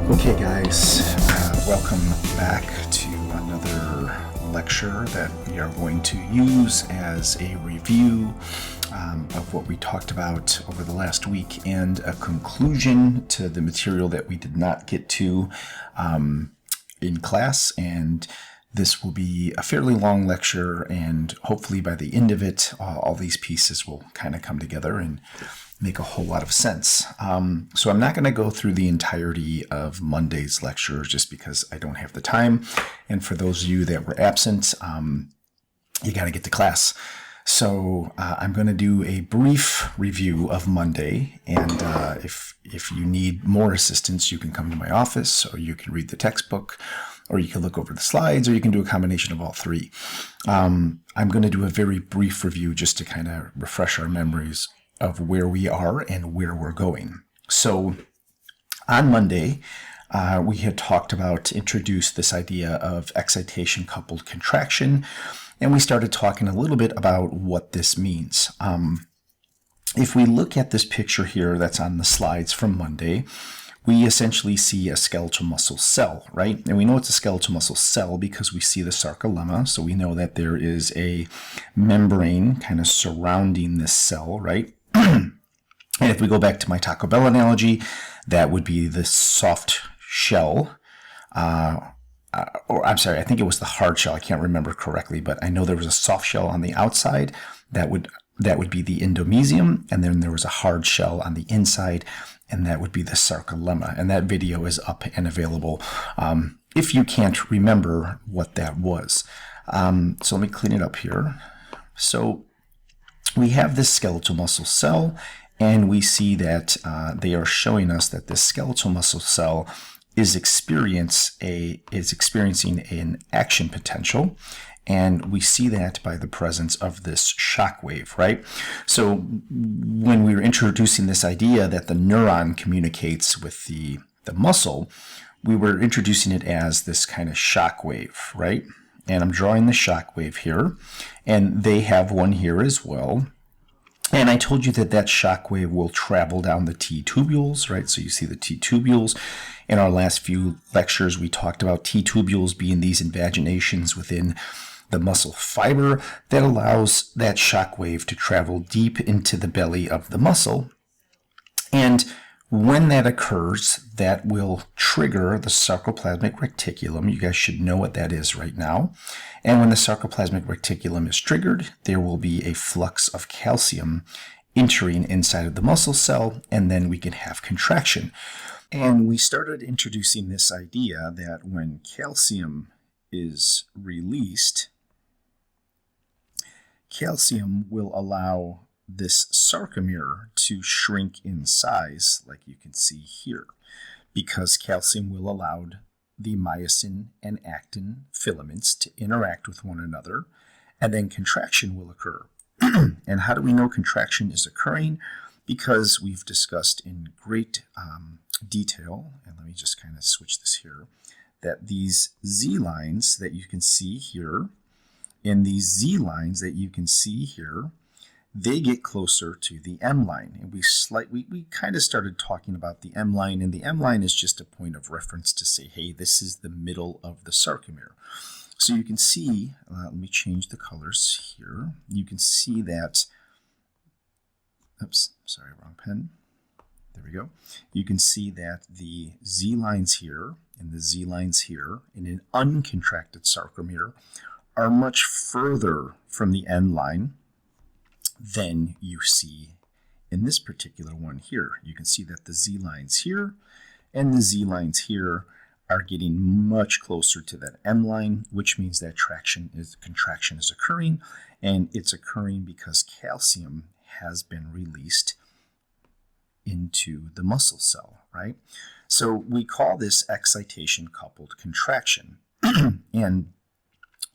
Okay guys, welcome back to another lecture that we are going to use as a review of what we talked about over the last week and a conclusion to the material that we did not get to in class. And this will be a fairly long lecture, and hopefully by the end of it, all these pieces will kind of come together and make a whole lot of sense. So I'm not going to go through the entirety of Monday's lecture just because I don't have the time. And for those of you that were absent, you got to get to class. So I'm going to do a brief review of Monday. And if you need more assistance, you can come to my office, or you can read the textbook, or you can look over the slides, or you can do a combination of all three. I'm going to do a very brief review just to kind of refresh our memories of where we are and where we're going. So on Monday, we had talked about, introduced this idea of excitation coupled contraction, and we started talking a little bit about what this means. If we look at this picture here that's on the slides from Monday, we essentially see a skeletal muscle cell, right? And we know it's a skeletal muscle cell because we see the sarcolemma, so we know that there is a membrane kind of surrounding this cell, right? And if we go back to my Taco Bell analogy, that would be the soft shell, or I'm sorry, I think it was the hard shell. I can't remember correctly, but I know there was a soft shell on the outside that would be the endomysium, and then there was a hard shell on the inside, and that would be the sarcolemma. And that video is up and available if you can't remember what that was. So let me clean it up here. So we have this skeletal muscle cell, and we see that they are showing us that this skeletal muscle cell is experiencing an action potential, and we see that by the presence of this shock wave, right? So when we were introducing this idea that the neuron communicates with the muscle, we were introducing it as this kind of shock wave, right? And I'm drawing the shock wave here, and they have one here as well. And I told you that that shock wave will travel down the T tubules, right? So you see the T tubules. In our last few lectures, we talked about T tubules being these invaginations within the muscle fiber that allows that shock wave to travel deep into the belly of the muscle. And when that occurs, that will trigger the sarcoplasmic reticulum. You guys should know what that is right now. And when the sarcoplasmic reticulum is triggered, there will be a flux of calcium entering inside of the muscle cell, and then we can have contraction. And we started introducing this idea that when calcium is released, calcium will allow this sarcomere to shrink in size, like you can see here, because calcium will allow the myosin and actin filaments to interact with one another, and then contraction will occur. And how do we know contraction is occurring? Because we've discussed in great detail, and let me just kind of switch this here, that these Z lines that you can see here, and these Z lines that you can see here, they get closer to the M line. And we kind of started talking about the M line, and the M line is just a point of reference to say, hey, this is the middle of the sarcomere. So you can see, let me change the colors here. You can see that, oops, sorry, wrong pen. There we go. You can see that the Z lines here and the Z lines here in an uncontracted sarcomere are much further from the end line than you see in this particular one here. You can see that the Z lines here and the Z lines here are getting much closer to that M line, which means that contraction is occurring, and it's occurring because calcium has been released into the muscle cell, right? So we call this excitation coupled contraction. And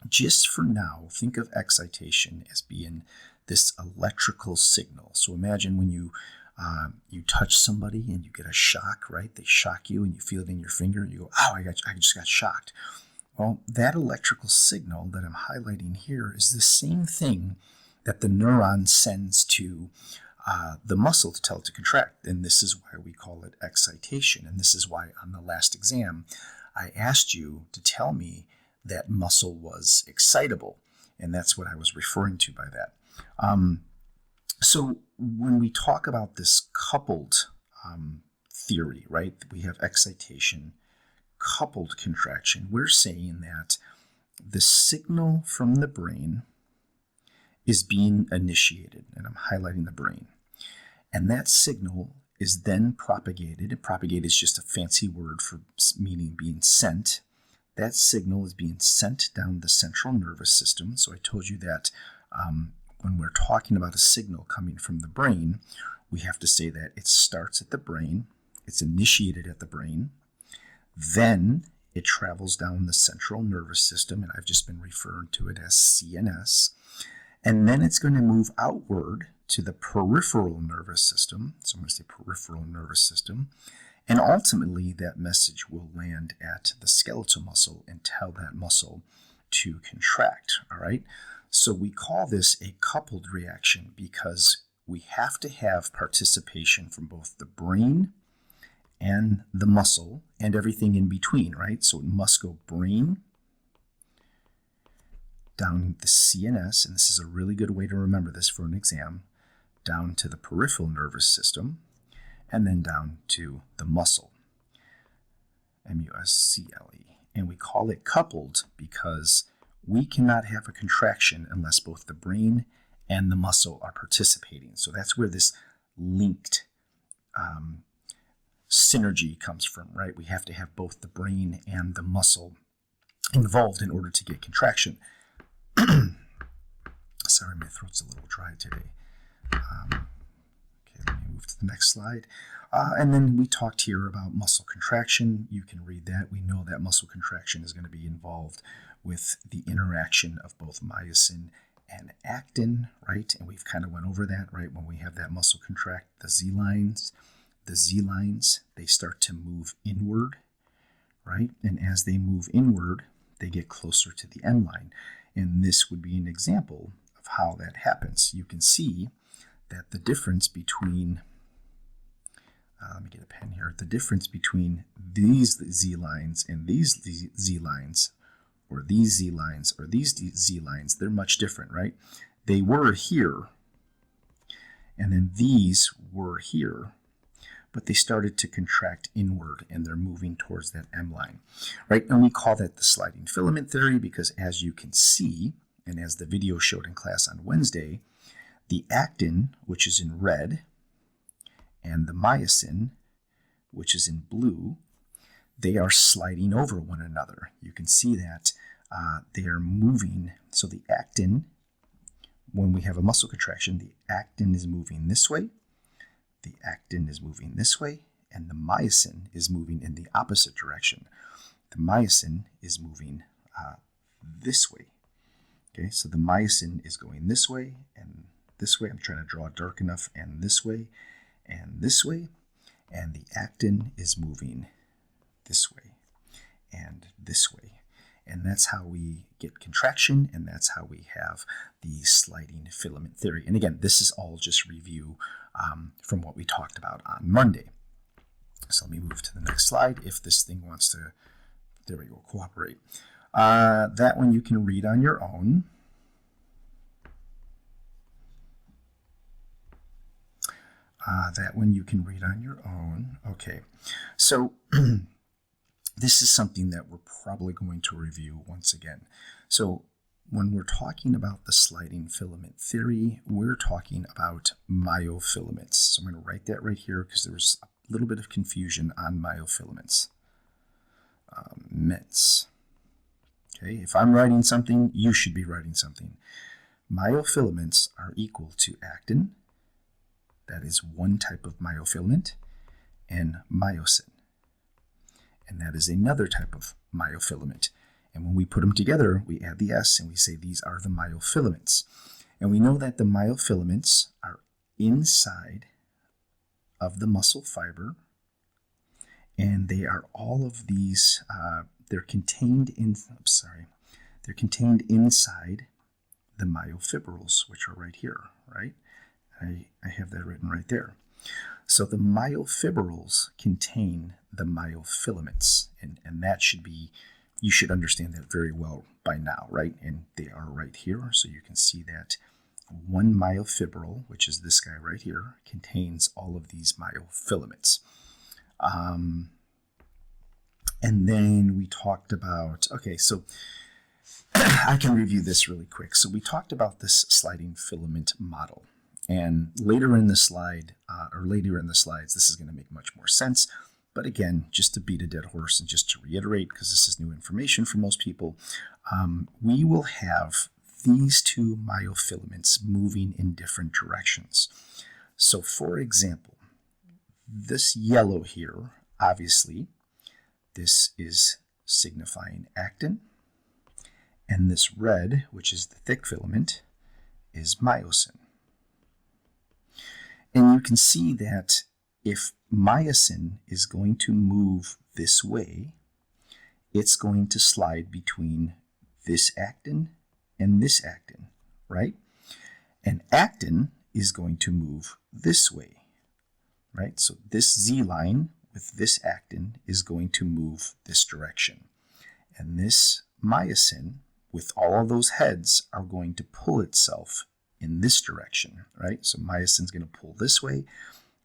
just for now, think of excitation as being this electrical signal. So imagine when you touch somebody and you get a shock, right? They shock you and you feel it in your finger. You go, oh, I just got shocked. Well, that electrical signal that I'm highlighting here is the same thing that the neuron sends to the muscle to tell it to contract. And this is why we call it excitation. And this is why on the last exam, I asked you to tell me that muscle was excitable. And that's what I was referring to by that. So when we talk about this coupled theory, right, we have excitation, coupled contraction. We're saying that the signal from the brain is being initiated, and I'm highlighting the brain. And that signal is then propagated. And propagate is just a fancy word for meaning being sent. That signal is being sent down the central nervous system. So I told you that when we're talking about a signal coming from the brain, we have to say that it starts at the brain, it's initiated at the brain, then it travels down the central nervous system, and I've just been referring to it as CNS, and then it's going to move outward to the peripheral nervous system. So I'm going to say peripheral nervous system. And ultimately, that message will land at the skeletal muscle and tell that muscle to contract. All right. So we call this a coupled reaction because we have to have participation from both the brain and the muscle and everything in between, right? So it must go brain down the CNS, and this is a really good way to remember this for an exam, down to the peripheral nervous system, and then down to the muscle, M-U-S-C-L-E. And we call it coupled because we cannot have a contraction unless both the brain and the muscle are participating. So that's where this linked synergy comes from, right? We have to have both the brain and the muscle involved in order to get contraction. Sorry, my throat's a little dry today. Okay, let me move to the next slide. And then we talked here about muscle contraction. You can read that. We know that muscle contraction is going to be involved with the interaction of both myosin and actin, right? And we've kind of went over that, right? When we have that muscle contract, the Z lines, they start to move inward, right? And as they move inward, they get closer to the M line. And this would be an example of how that happens. You can see that the difference between, let me get a pen here, the difference between these Z lines and these Z lines, or these Z lines, or these Z lines, they're much different, right? They were here, and then these were here, but they started to contract inward, and they're moving towards that M line, right? And we call that the sliding filament theory because, as you can see, and as the video showed in class on Wednesday, the actin, which is in red, and the myosin, which is in blue, they are sliding over one another. You can see that they are moving. So the actin, when we have a muscle contraction, the actin is moving this way, the actin is moving this way, and the myosin is moving in the opposite direction. The myosin is moving this way. Okay, so the myosin is going this way and this way. I'm trying to draw it dark enough, and this way and this way. And the actin is moving this way and this way. And that's how we get contraction, and that's how we have the sliding filament theory. And again, this is all just review from what we talked about on Monday. So let me move to the next slide if this thing wants to, there we go, cooperate. That one you can read on your own. Okay, so this is something that we're probably going to review once again. So when we're talking about the sliding filament theory, we're talking about myofilaments. So I'm going to write that right here because there was a little bit of confusion on myofilaments. Ments. Okay, if I'm writing something, you should be writing something. Myofilaments are equal to actin, that is one type of myofilament, and myosin, and that is another type of myofilament. And when we put them together, we add the S and we say these are the myofilaments. And we know that the myofilaments are inside of the muscle fiber, and they are all of these, they're contained inside the myofibrils, which are right here, right? I have that written right there. So the myofibrils contain the myofilaments, and that should be, you should understand that very well by now, right? And they are right here, so you can see that one myofibril, which is this guy right here, contains all of these myofilaments. And then we talked about, okay, so I can review this really quick. So we talked about this sliding filament model. And later in the slide, later in the slides, this is going to make much more sense. But again, just to beat a dead horse and just to reiterate, because this is new information for most people, we will have these two myofilaments moving in different directions. So for example, this yellow here, obviously, this is signifying actin, and this red, which is the thick filament, is myosin. And you can see that if myosin is going to move this way, it's going to slide between this actin and this actin, right? And actin is going to move this way, right? So this Z line with this actin is going to move this direction. And this myosin, with all of those heads, are going to pull itself in this direction, right? So myosin's going to pull this way,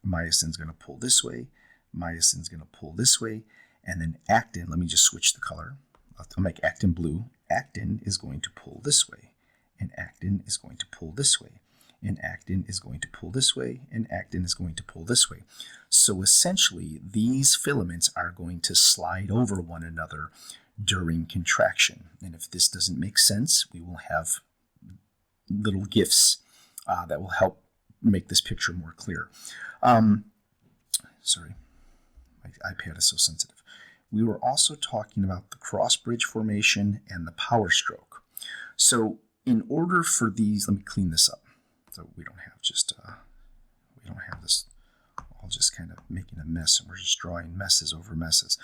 myosin's going to pull this way, myosin's going to pull this way, and then actin, let me just switch the color. I'll make actin blue. Actin is going to pull this way, and actin is going to pull this way, and actin is going to pull this way, and actin is going to pull this way. So essentially, these filaments are going to slide over one another during contraction. And if this doesn't make sense, we will have little GIFs that will help make this picture more clear. Sorry, my iPad is so sensitive. We were also talking about the cross bridge formation and the power stroke. So in order for these, let me clean this up so we don't have just we don't have this all just kind of making a mess, and we're just drawing messes over messes.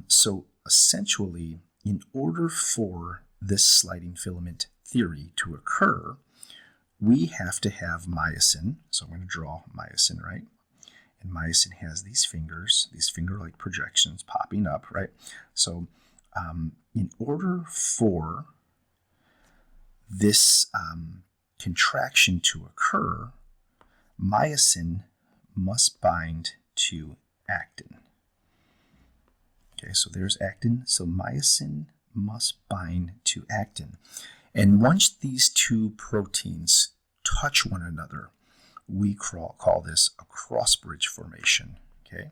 So essentially, in order for this sliding filament theory to occur, we have to have myosin. So I'm going to draw myosin, right? And myosin has these fingers, these finger-like projections popping up, right? So in order for this contraction to occur, myosin must bind to actin. Okay, so there's actin. So myosin must bind to actin. And once these two proteins touch one another, we call this a cross bridge formation. Okay.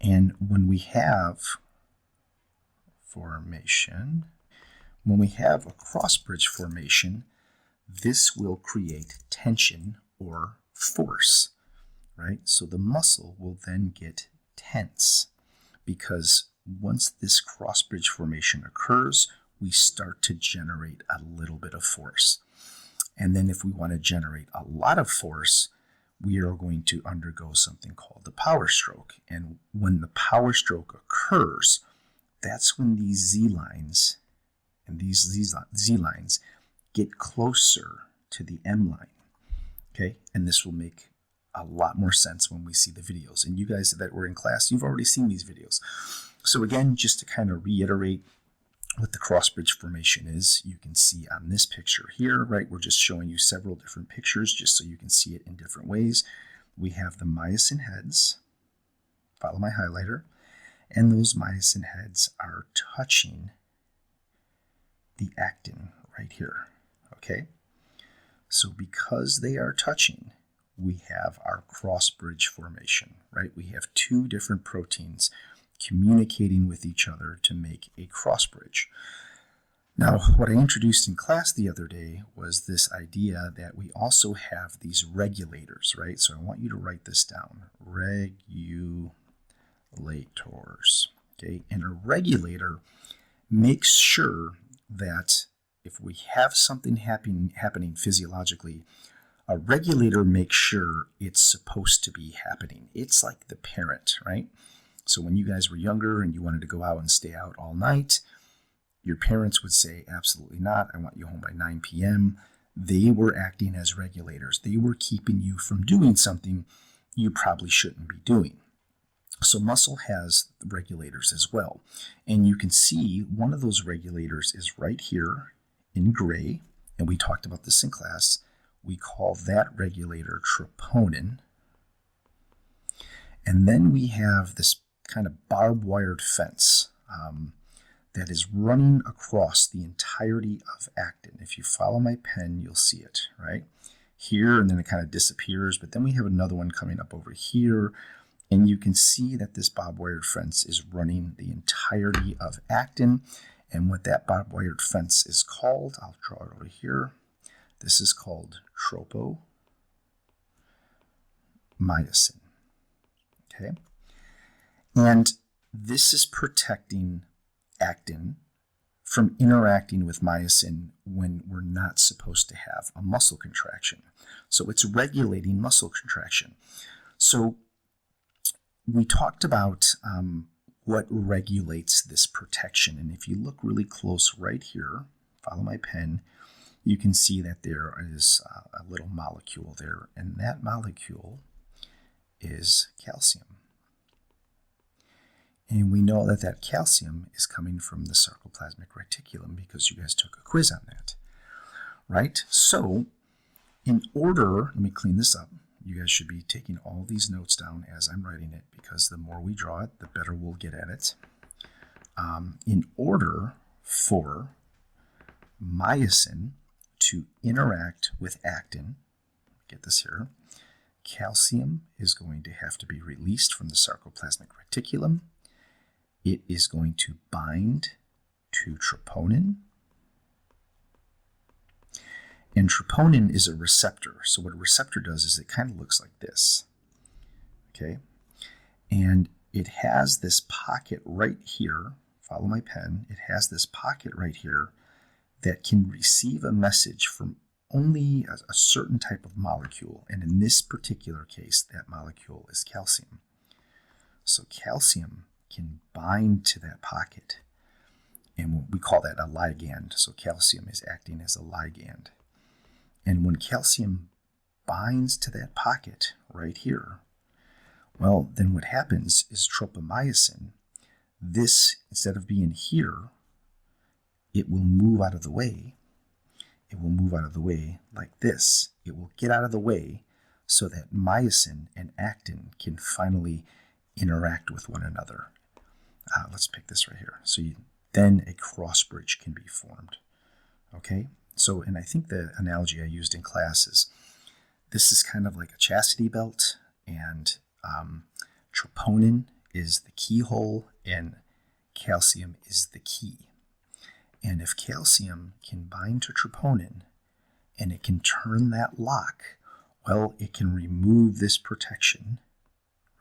And when we have formation, when we have a cross bridge formation, this will create tension or force, right? So the muscle will then get tense, because once this cross bridge formation occurs, we start to generate a little bit of force. And then if we want to generate a lot of force, we are going to undergo something called the power stroke. And when the power stroke occurs, that's when these Z lines and these Z lines get closer to the M line. Okay, and this will make a lot more sense when we see the videos. And you guys that were in class, you've already seen these videos. So again, just to kind of reiterate what the cross bridge formation is, you can see on this picture here, right? We're just showing you several different pictures just so you can see it in different ways. We have the myosin heads, follow my highlighter, and those myosin heads are touching the actin right here, okay? So because they are touching, we have our cross bridge formation, right? We have two different proteins communicating with each other to make a cross bridge. Now, what I introduced in class the other day was this idea that we also have these regulators, right? So I want you to write this down, regulators, okay? And a regulator makes sure that if we have something happening physiologically, a regulator makes sure it's supposed to be happening. It's like the parent, right? So when you guys were younger and you wanted to go out and stay out all night, your parents would say, absolutely not. I want you home by 9 p.m. They were acting as regulators. They were keeping you from doing something you probably shouldn't be doing. So muscle has regulators as well. And you can see one of those regulators is right here in gray. And we talked about this in class. We call that regulator troponin. And then we have this kind of barbed wired fence that is running across the entirety of actin. If you follow my pen, you'll see it, right? Here, and then it kind of disappears, but then we have another one coming up over here, and you can see that this barbed wired fence is running the entirety of actin, and what that barbed wired fence is called, I'll draw it over here. This is called tropomyosin, okay? And this is protecting actin from interacting with myosin when we're not supposed to have a muscle contraction. So it's regulating muscle contraction. So we talked about what regulates this protection. And if you look really close right here, follow my pen, you can see that there is a little molecule there. And that molecule is calcium. And we know that that calcium is coming from the sarcoplasmic reticulum because you guys took a quiz on that, right? So in order, let me clean this up. You guys should be taking all these notes down as I'm writing it because the more we draw it, the better we'll get at it. In order for myosin to interact with actin, get this here, calcium is going to have to be released from the sarcoplasmic reticulum. It is going to bind to troponin. And troponin is a receptor. So what a receptor does is it kind of looks like this. Okay? And it has this pocket right here. Follow my pen. It has this pocket right here that can receive a message from only a certain type of molecule. And in this particular case, that molecule is calcium. So calcium can bind to that pocket, and we call that a ligand. So calcium is acting as a ligand. And when calcium binds to that pocket right here, well, then what happens is tropomyosin, this, instead of being here, it will move out of the way. It will move out of the way like this. It will get out of the way so that myosin and actin can finally interact with one another. Let's pick this right here. So then a cross bridge can be formed. Okay? So, and I think the analogy I used in class is this is kind of like a chastity belt, and troponin is the keyhole, and calcium is the key. And if calcium can bind to troponin, and it can turn that lock, well, it can remove this protection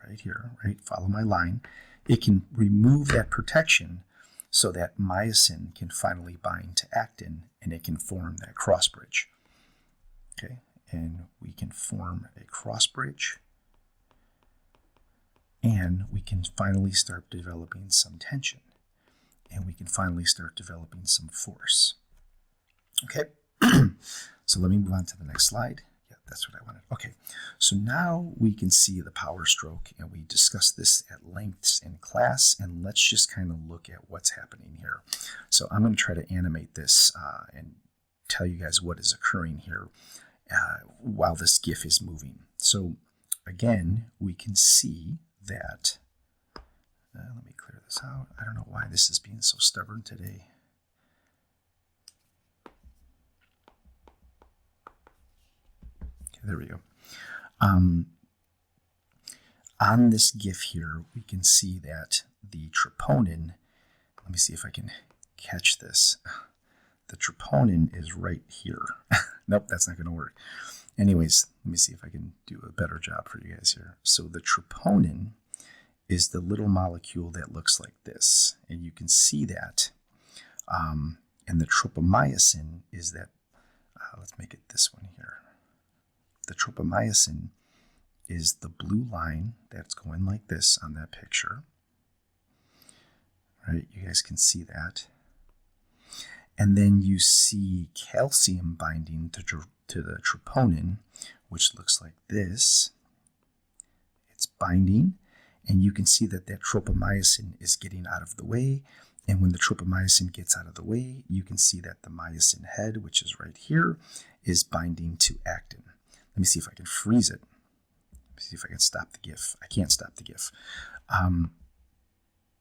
right here, right? Follow my line. It can remove that protection so that myosin can finally bind to actin, and it can form that cross bridge. Okay, and we can form a cross bridge, and we can finally start developing some tension, and we can finally start developing some force. Okay, so let me move on to the next slide. Yeah, that's what I wanted. Okay, so now we can see the power stroke, and we discussed this at lengths in class, and let's just kind of look at what's happening here. So I'm going to try to animate this and tell you guys what is occurring here while this GIF is moving. So again, we can see that, let me clear this out. I don't know why this is being so stubborn today. There we go. On this GIF here, we can see that the troponin, let me see if I can catch this. The troponin is right here. Nope, that's not going to work. Anyways, let me see if I can do a better job for you guys here. So the troponin is the little molecule that looks like this, and you can see that. And the tropomyosin is that, let's make it this one here. The tropomyosin is the blue line that's going like this on that picture. Right, you guys can see that. And then you see calcium binding to the troponin, which looks like this. It's binding, and you can see that that tropomyosin is getting out of the way. And when the tropomyosin gets out of the way, you can see that the myosin head, which is right here, is binding to actin. Let me see if I can freeze it. Let me see if I can stop the GIF. I can't stop the GIF.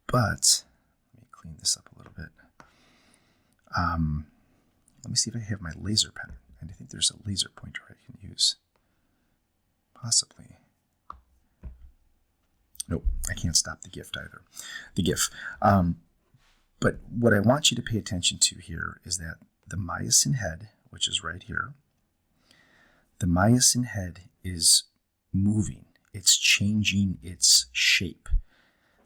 But let me clean this up a little bit. Let me see if I have my laser pen. And I think there's a laser pointer I can use. Possibly. Nope, I can't stop the GIF either. The GIF. But what I want you to pay attention to here is that the myosin head, which is right here, the myosin head is moving. It's changing its shape,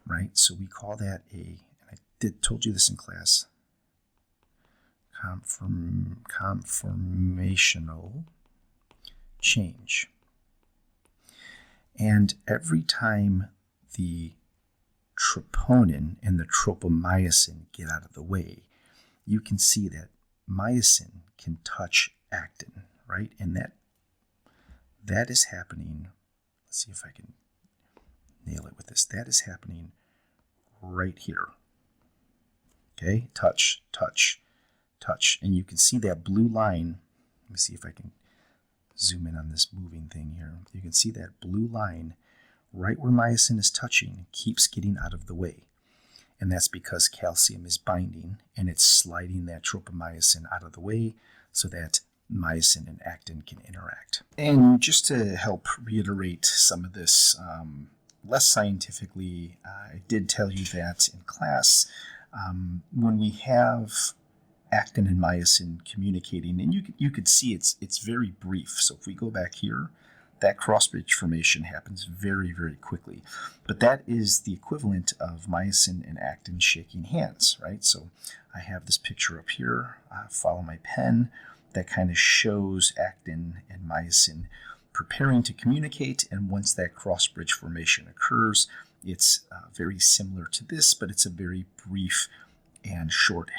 right? So we call that and I told you this in class, conformational change. And every time the troponin and the tropomyosin get out of the way, you can see that myosin can touch actin, right? And that is happening. Let's see if I can nail it with this. That is happening right here. Okay, touch, touch, touch. And you can see that blue line. Let me see if I can zoom in on this moving thing here. You can see that blue line right where myosin is touching keeps getting out of the way. And that's because calcium is binding and it's sliding that tropomyosin out of the way so that myosin and actin can interact. And just to help reiterate some of this less scientifically, I did tell you that in class, when we have actin and myosin communicating, and you could see it's very brief. So if we go back here, that cross-bridge formation happens very, very quickly. But that is the equivalent of myosin and actin shaking hands, right? So I have this picture up here, follow my pen, that kind of shows actin and myosin preparing to communicate. And once that cross-bridge formation occurs, it's very similar to this, but it's a very brief and short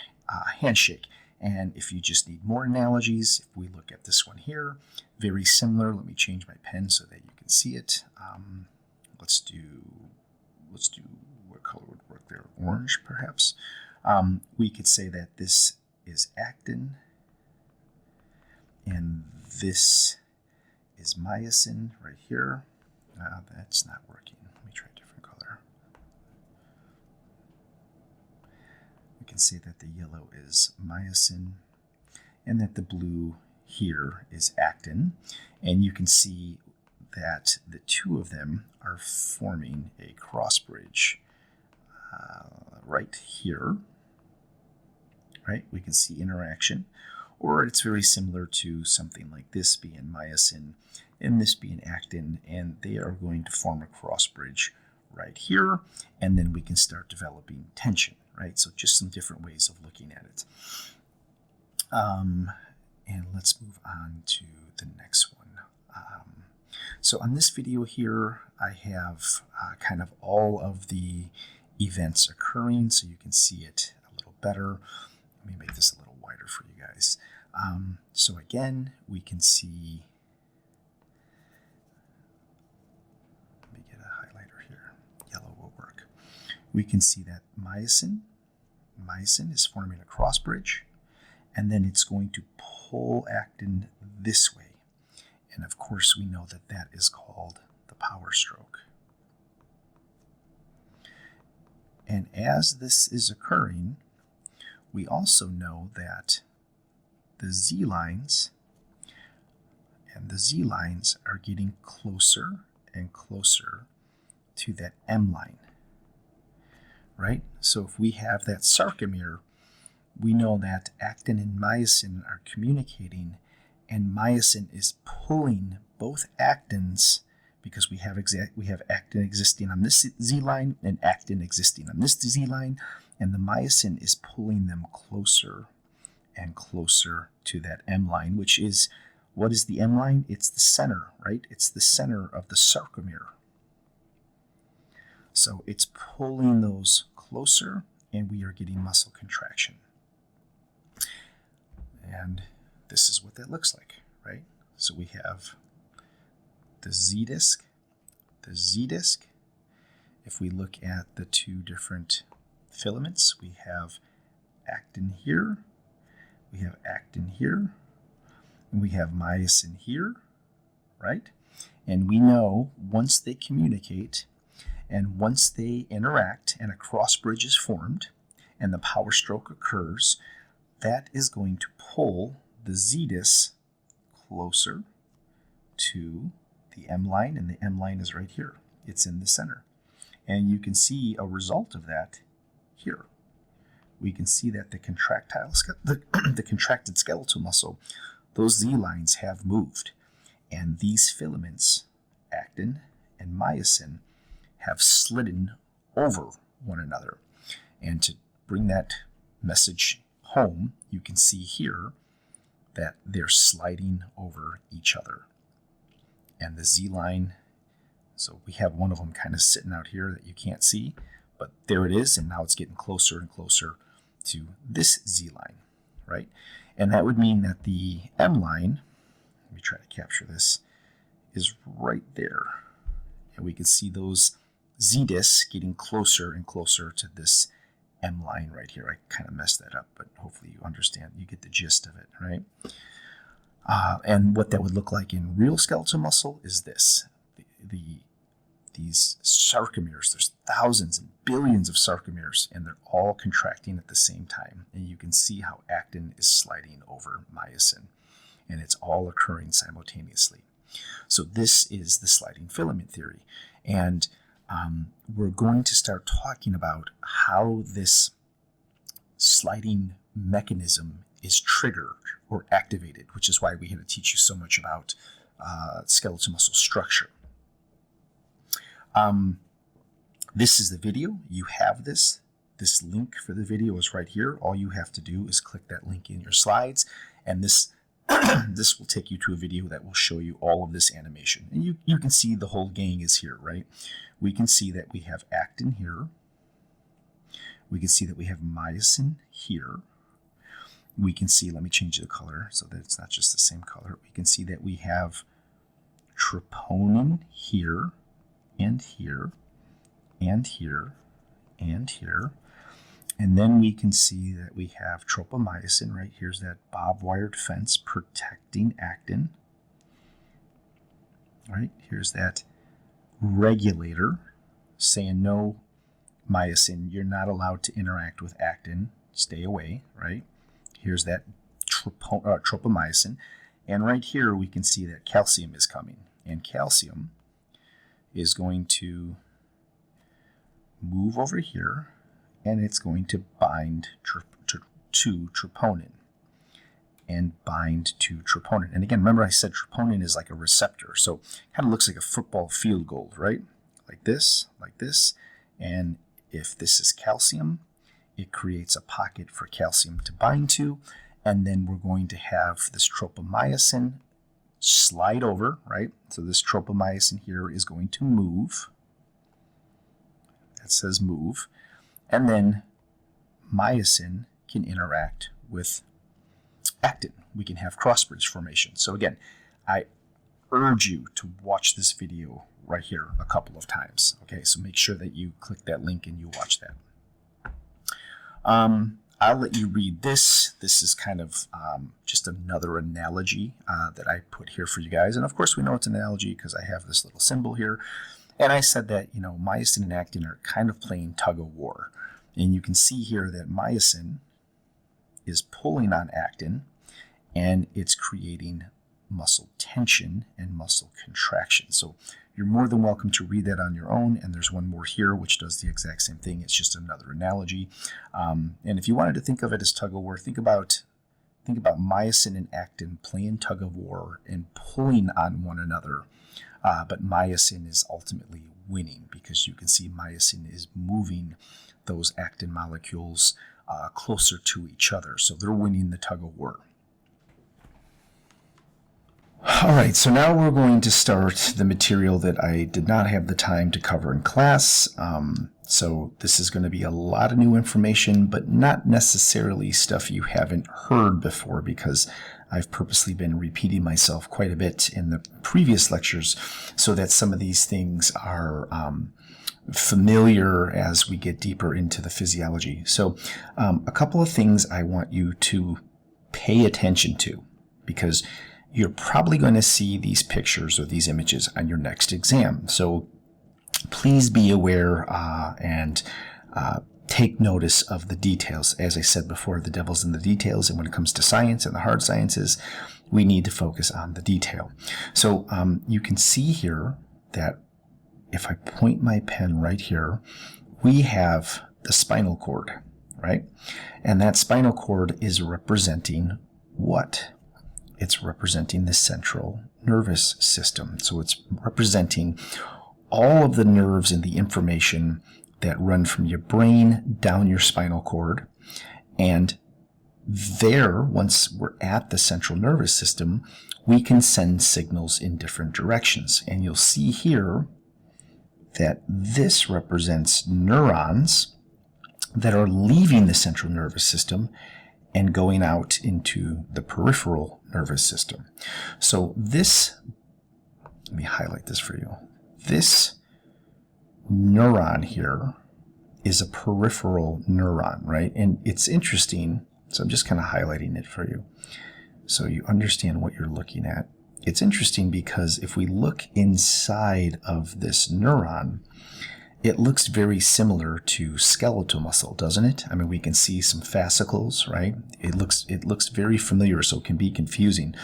handshake. And if you just need more analogies, if we look at this one here, very similar. Let me change my pen so that you can see it. Let's do what color would work there? Orange, perhaps. We could say that this is actin, and this is myosin right here. That's not working. Let me try a different color. We can say that the yellow is myosin and that the blue here is actin. And you can see that the two of them are forming a cross bridge right here. Right? We can see interaction. Or it's very similar to something like this being myosin and this being actin, and they are going to form a cross bridge right here, and then we can start developing tension, right? So just some different ways of looking at it. And let's move on to the next one. So on this video here, I have kind of all of the events occurring, so you can see it a little better. Let me make this a little wider for you guys. So again, we can see, let me get a highlighter here, yellow will work. We can see that myosin is forming a cross bridge, and then it's going to pull actin this way. And of course, we know that that is called the power stroke. And as this is occurring, we also know that the Z lines and the Z lines are getting closer and closer to that M line, right? So if we have that sarcomere, we know that actin and myosin are communicating, and myosin is pulling both actins, because we have actin existing on this Z line and actin existing on this Z line, and the myosin is pulling them closer and closer to that M line, which is, what is the M line? It's the center, right? It's the center of the sarcomere. So it's pulling those closer, and we are getting muscle contraction. And this is what that looks like, right? So we have the Z disc, the Z disc. If we look at the two different filaments, we have actin here, we have actin here, and we have myosin here, right? And we know once they communicate and once they interact and a cross bridge is formed and the power stroke occurs, that is going to pull the Z disc closer to the M line, and the M line is right here. It's in the center. And you can see a result of that here. We can see that the contracted skeletal muscle, those Z lines have moved. And these filaments, actin and myosin, have slidden over one another. And to bring that message home, you can see here that they're sliding over each other. And the Z line, so we have one of them kind of sitting out here that you can't see, but there it is, and now it's getting closer and closer to this Z line, right? And that would mean that the M line, let me try to capture this, is right there. And we can see those Z discs getting closer and closer to this M line right here. I kind of messed that up, but hopefully you understand, you get the gist of it, right? And what that would look like in real skeletal muscle is this. These sarcomeres, there's thousands and billions of sarcomeres, and they're all contracting at the same time. And you can see how actin is sliding over myosin, and it's all occurring simultaneously. So this is the sliding filament theory. And we're going to start talking about how this sliding mechanism is triggered or activated, which is why we had to teach you so much about skeletal muscle structure. This is the video. You have this. This link for the video is right here. All you have to do is click that link in your slides, and this this will take you to a video that will show you all of this animation. And you can see the whole gang is here, right? We can see that we have actin here. We can see that we have myosin here. We can see, let me change the color so that it's not just the same color. We can see that we have troponin here, and here, and here, and here. And then we can see that we have tropomyosin, right? Here's that bob-wired fence protecting actin. Right? Here's that regulator saying, no, myosin, you're not allowed to interact with actin. Stay away, right? Here's that tropomyosin. And right here we can see that calcium is coming. And calcium is going to move over here, and it's going to bind to troponin and bind to troponin. And again, remember I said troponin is like a receptor, so it kind of looks like a football field goal, right? Like this, and if this is calcium, it creates a pocket for calcium to bind to, and then we're going to have this tropomyosin slide over, right? So this tropomyosin here is going to move. That says move. And then myosin can interact with actin. We can have cross-bridge formation. So again, I urge you to watch this video right here a couple of times. Okay, so make sure that you click that link and you watch that. I'll let you read this. This is kind of just another analogy that I put here for you guys. And of course, we know it's an analogy because I have this little symbol here. And I said that, you know, myosin and actin are kind of playing tug of war. And you can see here that myosin is pulling on actin, and it's creating muscle tension and muscle contraction. So you're more than welcome to read that on your own. And there's one more here which does the exact same thing. It's just another analogy. And if you wanted to think of it as tug of war, think about myosin and actin playing tug of war and pulling on one another. But myosin is ultimately winning because you can see myosin is moving those actin molecules closer to each other. So they're winning the tug of war. All right, so now we're going to start the material that I did not have the time to cover in class. So this is going to be a lot of new information, but not necessarily stuff you haven't heard before, because I've purposely been repeating myself quite a bit in the previous lectures so that some of these things are familiar as we get deeper into the physiology. So a couple of things I want you to pay attention to, because you're probably going to see these pictures or these images on your next exam. So please be aware and take notice of the details. As I said before, the devil's in the details, and when it comes to science and the hard sciences, we need to focus on the detail. So you can see here that if I point my pen right here, we have the spinal cord, right? And that spinal cord is representing what? It's representing the central nervous system. So it's representing all of the nerves and the information that run from your brain down your spinal cord. And there, once we're at the central nervous system, we can send signals in different directions. And you'll see here that this represents neurons that are leaving the central nervous system and going out into the peripheral nervous system. So this, let me highlight this for you. This neuron here is a peripheral neuron, right? And it's interesting, so I'm just kind of highlighting it for you so you understand what you're looking at. It's interesting because if we look inside of this neuron, it looks very similar to skeletal muscle, doesn't it? I mean, we can see some fascicles, right? It looks very familiar, so it can be confusing.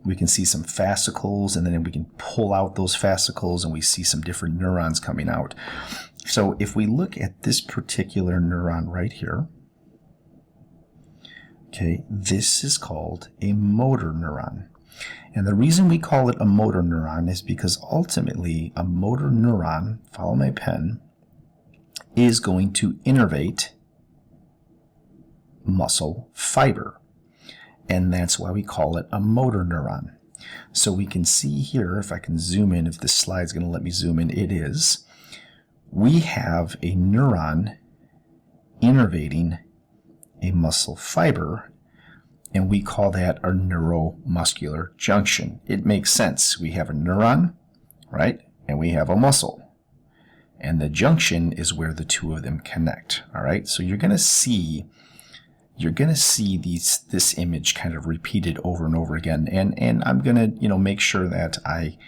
We can see some fascicles, and then we can pull out those fascicles, and we see some different neurons coming out. So if we look at this particular neuron right here, okay, this is called a motor neuron. And the reason we call it a motor neuron is because ultimately a motor neuron, follow my pen, is going to innervate muscle fiber. And that's why we call it a motor neuron. So we can see here, if I can zoom in, if this slide's going to let me zoom in, it is. We have a neuron innervating a muscle fiber, and we call that our neuromuscular junction. It makes sense. We have a neuron, right? And we have a muscle. And the junction is where the two of them connect. All right. So you're going to see this image kind of repeated over and over again. And I'm going to, make sure that I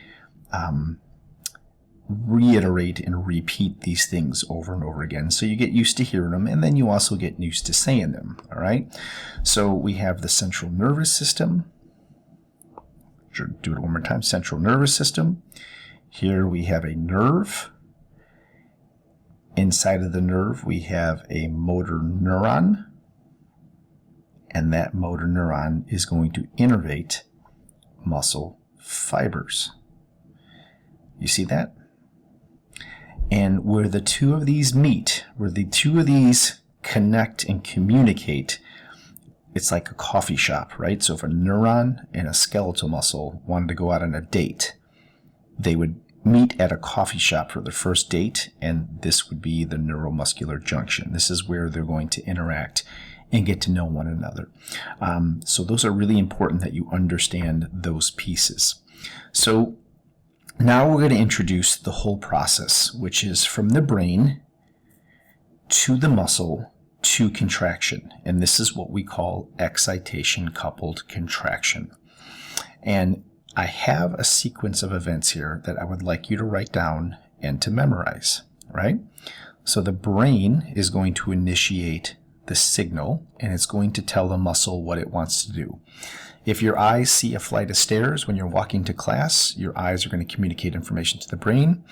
reiterate and repeat these things over and over again, so you get used to hearing them, and then you also get used to saying them. All right. So we have the central nervous system. Do it one more time. Central nervous system. Here we have a nerve. Inside of the nerve, we have a motor neuron, and that motor neuron is going to innervate muscle fibers. You see that? And where the two of these meet, where the two of these connect and communicate, it's like a coffee shop, right? So if a neuron and a skeletal muscle wanted to go out on a date, they would meet at a coffee shop for their first date, and this would be the neuromuscular junction. This is where they're going to interact and get to know one another. So those are really important that you understand those pieces. So now we're going to introduce the whole process, which is from the brain to the muscle to contraction. And this is what we call excitation coupled contraction. And I have a sequence of events here that I would like you to write down and to memorize, right? So the brain is going to initiate the signal, and it's going to tell the muscle what it wants to do. If your eyes see a flight of stairs when you're walking to class, your eyes are going to communicate information to the brain.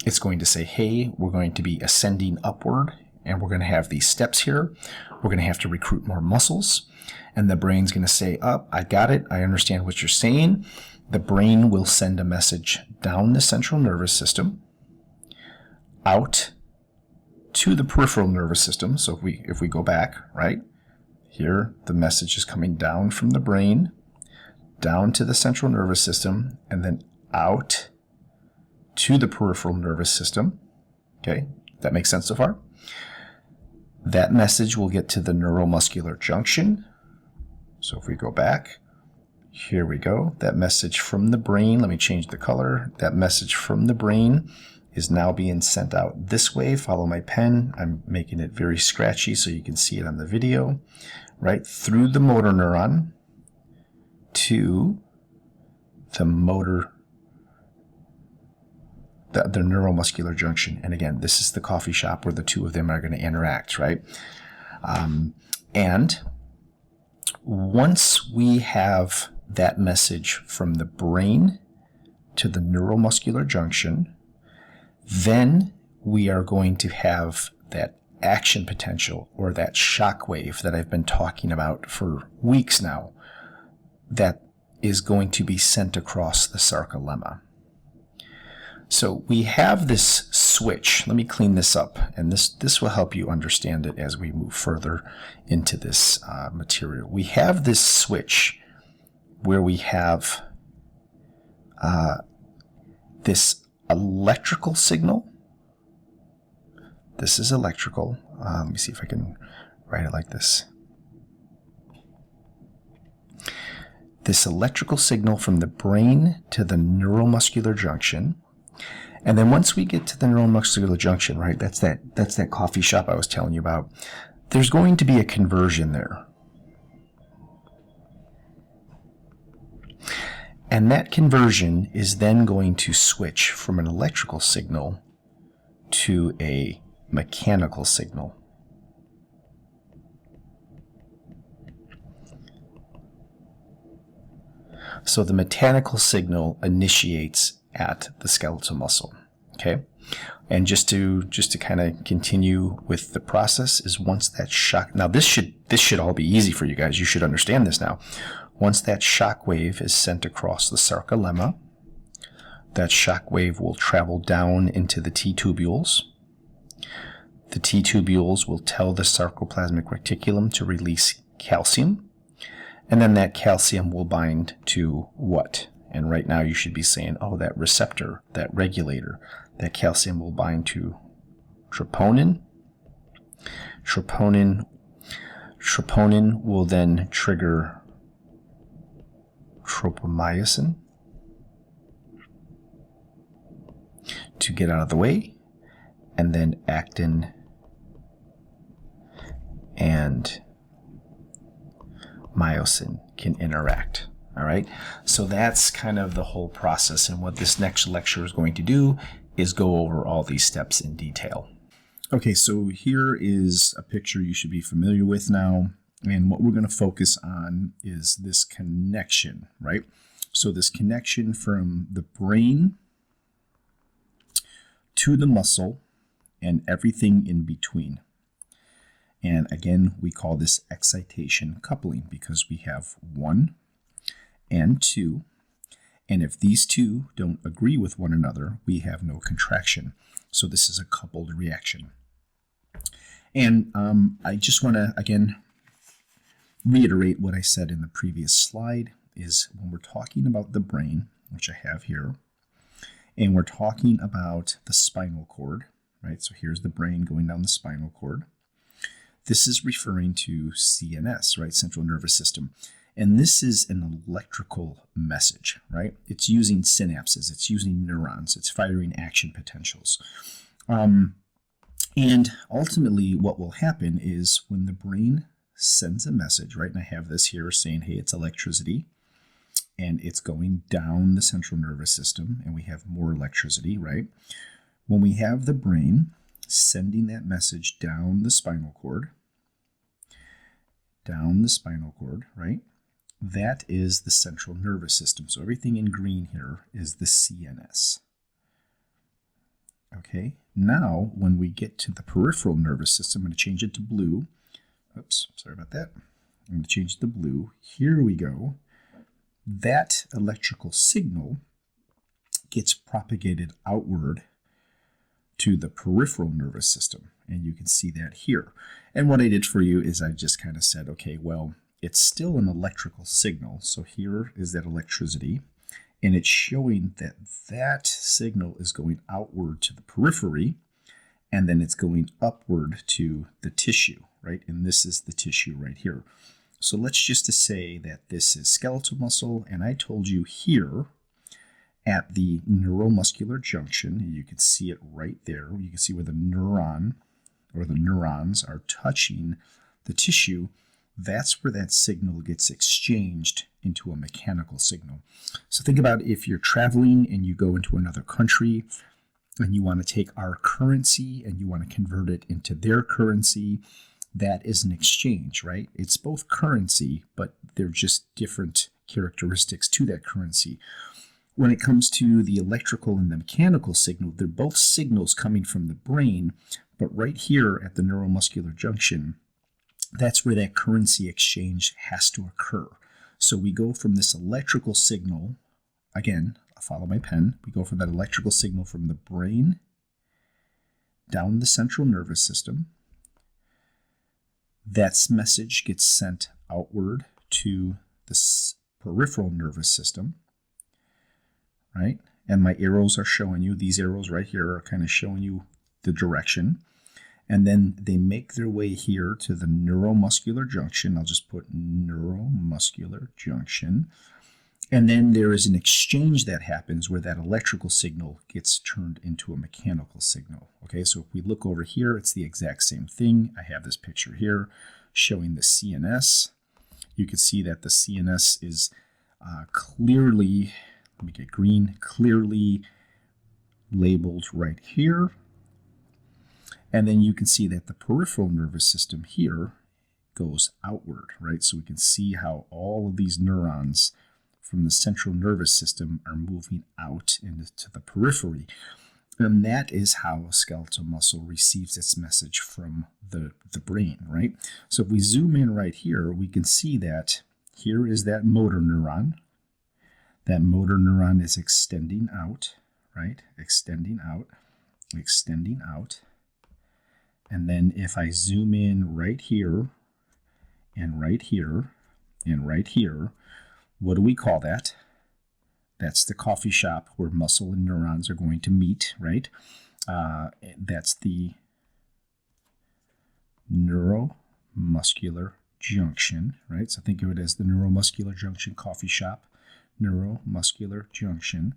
It's going to say, hey, we're going to be ascending upward, and we're going to have these steps here. We're going to have to recruit more muscles. And the brain's going to say, I got it. I understand what you're saying. The brain will send a message down the central nervous system, out to the peripheral nervous system. So if we go back, right, here the message is coming down from the brain, down to the central nervous system, and then out to the peripheral nervous system. Okay, That makes sense so far? That message will get to the neuromuscular junction. So if we go back, here we go. That message from the brain, let me change the color. That message from the brain is now being sent out this way. Follow my pen. I'm making it very scratchy so you can see it on the video. Right through the motor neuron to the the neuromuscular junction. And again, this is the coffee shop where the two of them are going to interact, right? And once we have that message from the brain to the neuromuscular junction, then we are going to have that action potential, or that shock wave that I've been talking about for weeks now, that is going to be sent across the sarcolemma. So we have this switch. Let me clean this up, and this will help you understand it as we move further into this material. We have this switch where we have this electrical signal. This is electrical. Let me see if I can write it like this. This electrical signal from the brain to the neuromuscular junction. And then once we get to the neuromuscular junction, right, that's that coffee shop I was telling you about, there's going to be a conversion there. And that conversion is then going to switch from an electrical signal to a mechanical signal. So the mechanical signal initiates at the skeletal muscle, okay? And just to kind of continue with the process is once that shock, now this should all be easy for you guys. You should understand this now. Once that shock wave is sent across the sarcolemma, that shock wave will travel down into the T-tubules. The T-tubules will tell the sarcoplasmic reticulum to release calcium, and then that calcium will bind to what? And right now you should be saying, oh, that receptor, that regulator, that calcium will bind to troponin. Troponin will then trigger tropomyosin to get out of the way, and then actin and myosin can interact. All right, so that's kind of the whole process, and what this next lecture is going to do is go over all these steps in detail. Okay, so here is a picture you should be familiar with now, and what we're going to focus on is this connection, right? So this connection from the brain to the muscle and everything in between. And again, we call this excitation coupling because we have 1 and 2, and if these two don't agree with one another, we have no contraction. So this is a coupled reaction. And I just want to, again, reiterate what I said in the previous slide, is when we're talking about the brain, which I have here, and we're talking about the spinal cord, right? So here's the brain going down the spinal cord. This is referring to CNS, right? Central nervous system. And this is an electrical message, right? It's using synapses, it's using neurons, it's firing action potentials. And ultimately what will happen is when the brain sends a message, right? And I have this here saying, hey, it's electricity, and it's going down the central nervous system, and we have more electricity, right? When we have the brain sending that message down the spinal cord, right? That is the central nervous system. So everything in green here is the CNS. Okay, now when we get to the peripheral nervous system, I'm going to change it to blue. Oops, sorry about that. I'm going to change it to blue. Here we go. That electrical signal gets propagated outward to the peripheral nervous system. And you can see that here. And what I did for you is I just kind of said, okay, well, it's still an electrical signal. So here is that electricity, and it's showing that that signal is going outward to the periphery, and then it's going upward to the tissue, right? And this is the tissue right here. So let's just say that this is skeletal muscle, and I told you here at the neuromuscular junction, you can see it right there. You can see where the neuron or the neurons are touching the tissue. That's where that signal gets exchanged into a mechanical signal. So think about if you're traveling and you go into another country and you want to take our currency and you want to convert it into their currency. That is an exchange, right? It's both currency, but they're just different characteristics to that currency. When it comes to the electrical and the mechanical signal, they're both signals coming from the brain, but right here at the neuromuscular junction, that's where that currency exchange has to occur. So we go from this electrical signal, again, I'll follow my pen, we go from that electrical signal from the brain down the central nervous system. That message gets sent outward to the peripheral nervous system, right? And my arrows are showing you, these arrows right here are kind of showing you the direction. And then they make their way here to the neuromuscular junction. I'll just put neuromuscular junction. And then there is an exchange that happens where that electrical signal gets turned into a mechanical signal. Okay, so if we look over here, it's the exact same thing. I have this picture here showing the CNS. You can see that the CNS is clearly, let me get green, clearly labeled right here. And then you can see that the peripheral nervous system here goes outward, right? So we can see how all of these neurons from the central nervous system are moving out into the periphery. And that is how skeletal muscle receives its message from the brain, right? So if we zoom in right here, we can see that here is that motor neuron. That motor neuron is extending out, right? Extending out, extending out. And then if I zoom in right here, and right here, and right here, what do we call that? That's the coffee shop where muscle and neurons are going to meet, right? That's the neuromuscular junction, right? So think of it as the neuromuscular junction coffee shop, neuromuscular junction.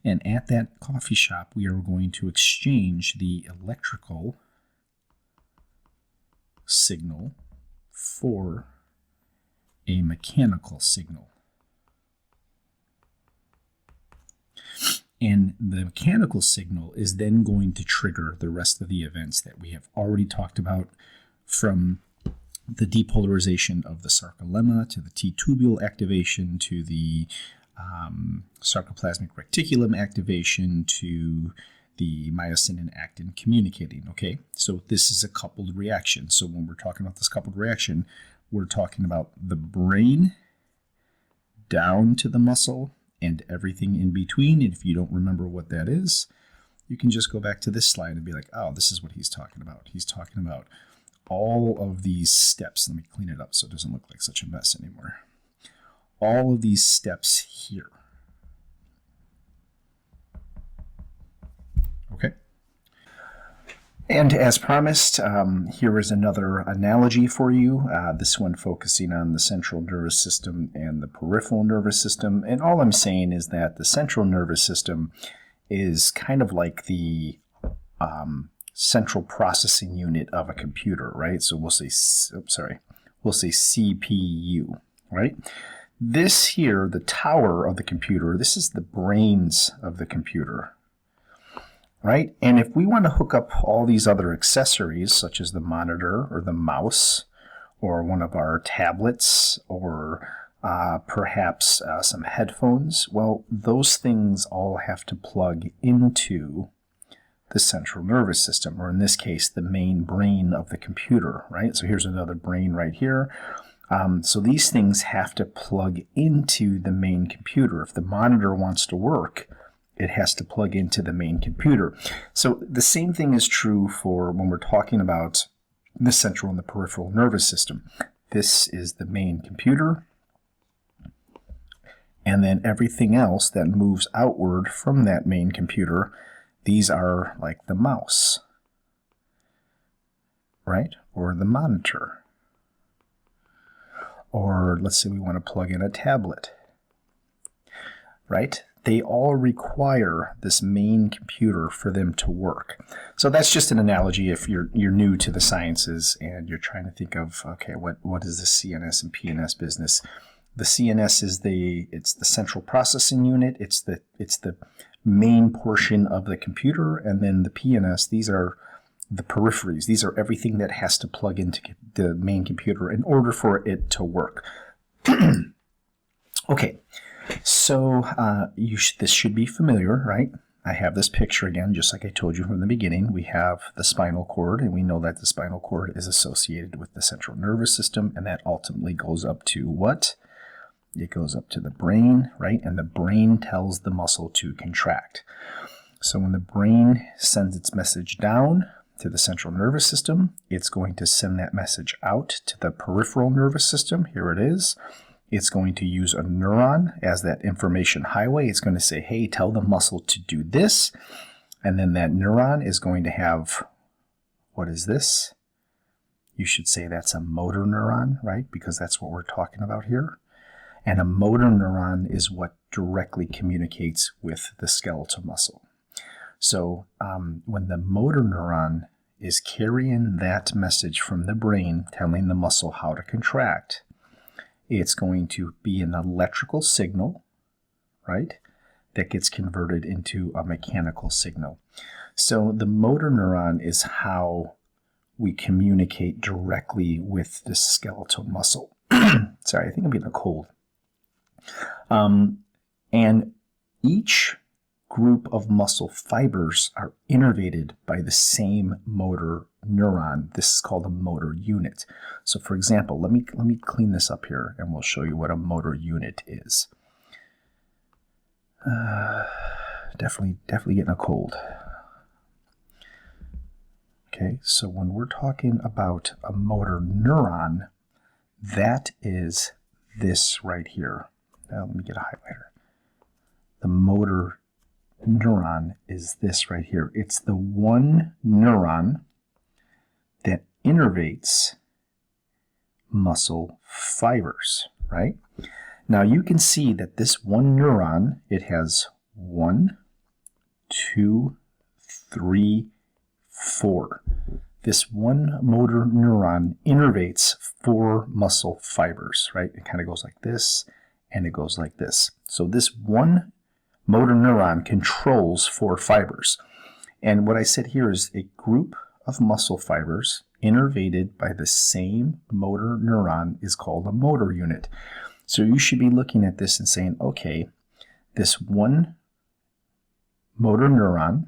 And at that coffee shop, we are going to exchange the electrical signal for a mechanical signal. And the mechanical signal is then going to trigger the rest of the events that we have already talked about, from the depolarization of the sarcolemma to the T-tubule activation to the sarcoplasmic reticulum activation to the myosin and actin communicating, okay? So this is a coupled reaction. So when we're talking about this coupled reaction, we're talking about the brain down to the muscle and everything in between. And if you don't remember what that is, you can just go back to this slide and be like, oh, this is what he's talking about. He's talking about all of these steps. Let me clean it up so it doesn't look like such a mess anymore. All of these steps here. Okay. And as promised, here is another analogy for you, this one focusing on the central nervous system and the peripheral nervous system. And all I'm saying is that the central nervous system is kind of like the central processing unit of a computer, right? So we'll say CPU, right? This here, the tower of the computer, this is the brains of the computer. Right? And if we want to hook up all these other accessories, such as the monitor or the mouse or one of our tablets or perhaps some headphones, well, those things all have to plug into the central nervous system, or in this case, the main brain of the computer, right? So here's another brain right here. So these things have to plug into the main computer. If the monitor wants to work, it has to plug into the main computer. So the same thing is true for when we're talking about the central and the peripheral nervous system. This is the main computer, and then everything else that moves outward from that main computer, these are like the mouse. right? Or the monitor. Or let's say we want to plug in a tablet, right? They all require this main computer for them to work. So that's just an analogy if you're new to the sciences and you're trying to think of, okay, what is the CNS and PNS business? The CNS is it's the central processing unit. It's the main portion of the computer, and then the PNS, these are the peripheries. These are everything that has to plug into the main computer in order for it to work. Okay, so this should be familiar, right? I have this picture again, just like I told you from the beginning. We have the spinal cord, and we know that the spinal cord is associated with the central nervous system, and that ultimately goes up to what? It goes up to the brain, right? And the brain tells the muscle to contract. So when the brain sends its message down to the central nervous system, it's going to send that message out to the peripheral nervous system. Here it is. It's going to use a neuron as that information highway. It's going to say, hey, tell the muscle to do this. And then that neuron is going to have, what is this? You should say that's a motor neuron, right? Because that's what we're talking about here. And a motor neuron is what directly communicates with the skeletal muscle. So when the motor neuron is carrying that message from the brain, telling the muscle how to contract, it's going to be an electrical signal, right, that gets converted into a mechanical signal. So the motor neuron is how we communicate directly with the skeletal muscle. Sorry, I think I'm getting a cold. And each group of muscle fibers are innervated by the same motor neuron. This is called a motor unit. So for example, let me clean this up here and we'll show you what a motor unit is. Definitely getting a cold. Okay, so when we're talking about a motor neuron, that is this right here. Now, let me get a highlighter. The motor neuron is this right here. It's the one neuron that innervates muscle fibers, right? Now you can see that this one neuron, it has 1, 2, 3, 4. This one motor neuron innervates 4 muscle fibers, right? It kind of goes like this, and it goes like this. So this one motor neuron controls 4 fibers. And what I said here is a group of muscle fibers innervated by the same motor neuron is called a motor unit. So you should be looking at this and saying, okay, this one motor neuron,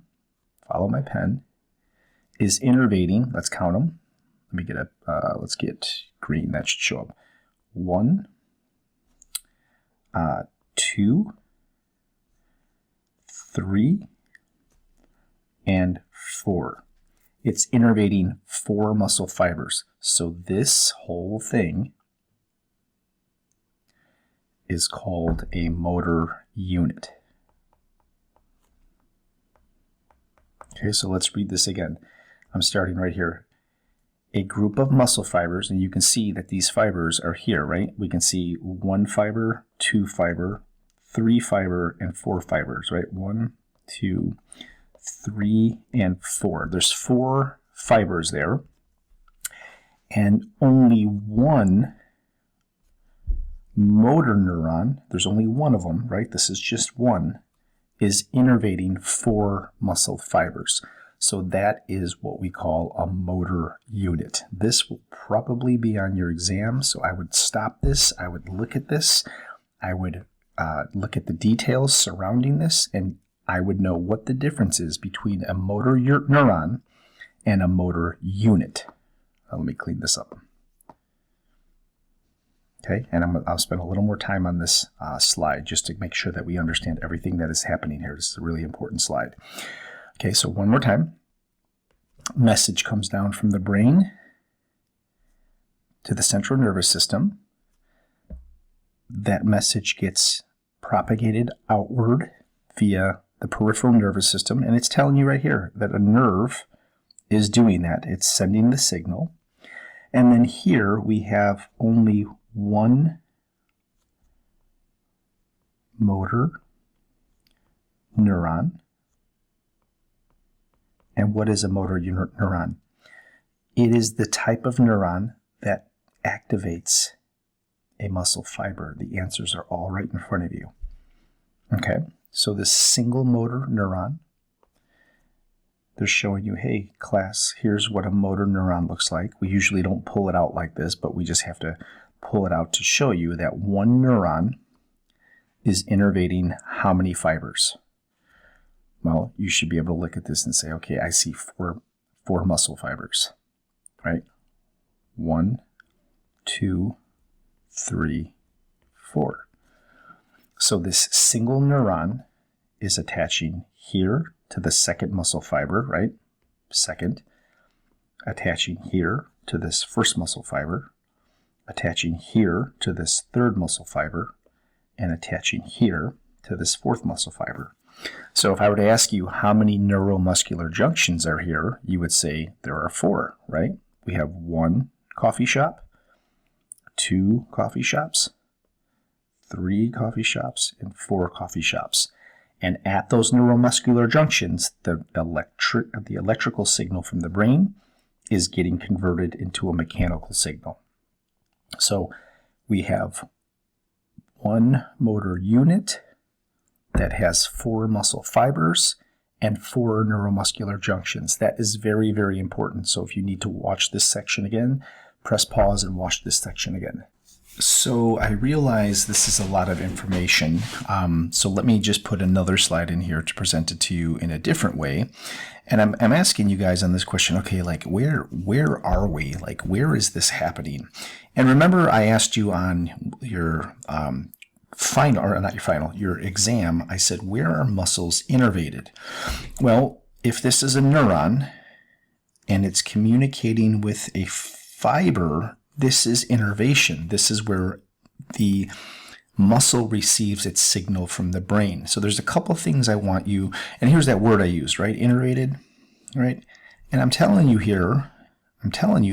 follow my pen, is innervating, let's count them. Let me get let's get green, that should show up. 1, 2, 3, and 4. It's innervating 4 muscle fibers. So this whole thing is called a motor unit. Okay, so let's read this again. I'm starting right here. A group of muscle fibers, and you can see that these fibers are here, right? We can see 1 fiber, 2 fiber, 3 fiber, and 4 fibers, right? 1, 2, 3, and 4. There's 4 fibers there, and only one motor neuron, there's only one of them, right? This is just one, is innervating 4 muscle fibers. So that is what we call a motor unit. This will probably be on your exam, so I would stop this, I would look at this, I would look at the details surrounding this, and I would know what the difference is between a motor neuron and a motor unit. Let me clean this up. Okay, and I'll spend a little more time on this slide just to make sure that we understand everything that is happening here. This is a really important slide. Okay, so one more time. Message comes down from the brain to the central nervous system. That message gets propagated outward via the peripheral nervous system, and it's telling you right here that a nerve is doing that. It's sending the signal. And then here we have only one motor neuron. And what is a motor neuron? It is the type of neuron that activates a muscle fiber. The answers are all right in front of you. Okay, so this single motor neuron, they're showing you, hey, class, here's what a motor neuron looks like. We usually don't pull it out like this, but we just have to pull it out to show you that one neuron is innervating how many fibers? Well, you should be able to look at this and say, okay, I see four muscle fibers, right? 1, 2, 3, 4. So this single neuron is attaching here to the second muscle fiber, right? Second, attaching here to this first muscle fiber, attaching here to this third muscle fiber, and attaching here to this fourth muscle fiber. So if I were to ask you how many neuromuscular junctions are here, you would say there are 4, right? We have 1 coffee shop, 2 coffee shops, 3 coffee shops, and 4 coffee shops. And at those neuromuscular junctions, the electrical signal from the brain is getting converted into a mechanical signal. So we have 1 motor unit that has 4 muscle fibers and 4 neuromuscular junctions. That is very, very important. So if you need to watch this section again, press pause and watch this section again. So I realize this is a lot of information. So let me just put another slide in here to present it to you in a different way. And I'm asking you guys on this question, okay, like where are we? Like where is this happening? And remember I asked you on your your exam, I said, where are muscles innervated? Well, if this is a neuron and it's communicating with a fiber, this is innervation. This is where the muscle receives its signal from the brain. So there's a couple things I want you, and here's that word I used, right? Innervated, right? And I'm telling you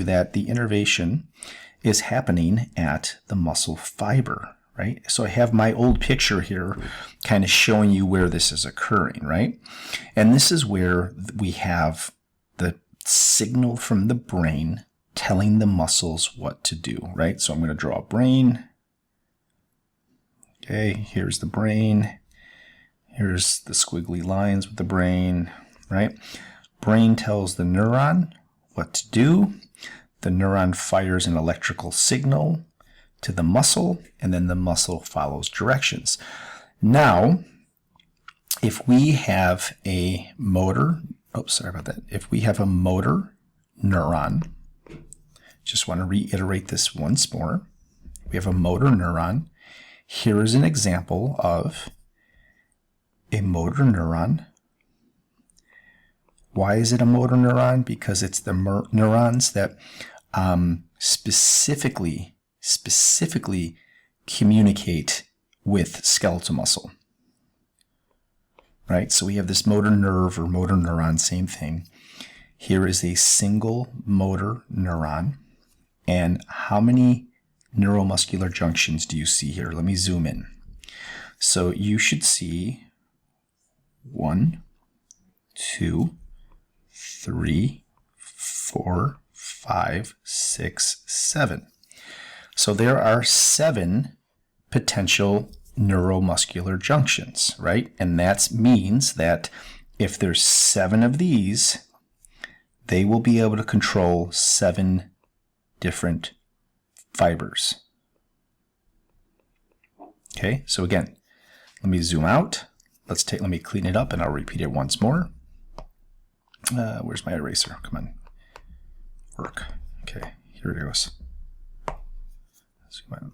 that the innervation is happening at the muscle fiber, right? So I have my old picture here kind of showing you where this is occurring, right? And this is where we have the signal from the brain telling the muscles what to do, right? So I'm going to draw a brain. Okay, here's the brain. Here's the squiggly lines with the brain, right? Brain tells the neuron what to do. The neuron fires an electrical signal to the muscle, and then the muscle follows directions. Now, if we have a motor, if we have a motor neuron, just want to reiterate this once more. We have a motor neuron. Here is an example of a motor neuron. Why is it a motor neuron? Because it's the neurons that specifically communicate with skeletal muscle. Right? So we have this motor nerve or motor neuron, same thing. Here is a single motor neuron. And how many neuromuscular junctions do you see here? Let me zoom in. So you should see 1, 2, 3, 4, 5, 6, 7. So there are 7 potential neuromuscular junctions, right? And that means that if there's 7 of these, they will be able to control 7 different fibers. Okay, so again, let me zoom out. Let me clean it up and I'll repeat it once more. Where's my eraser? Come on. Work. Okay, here it goes. Zoom out.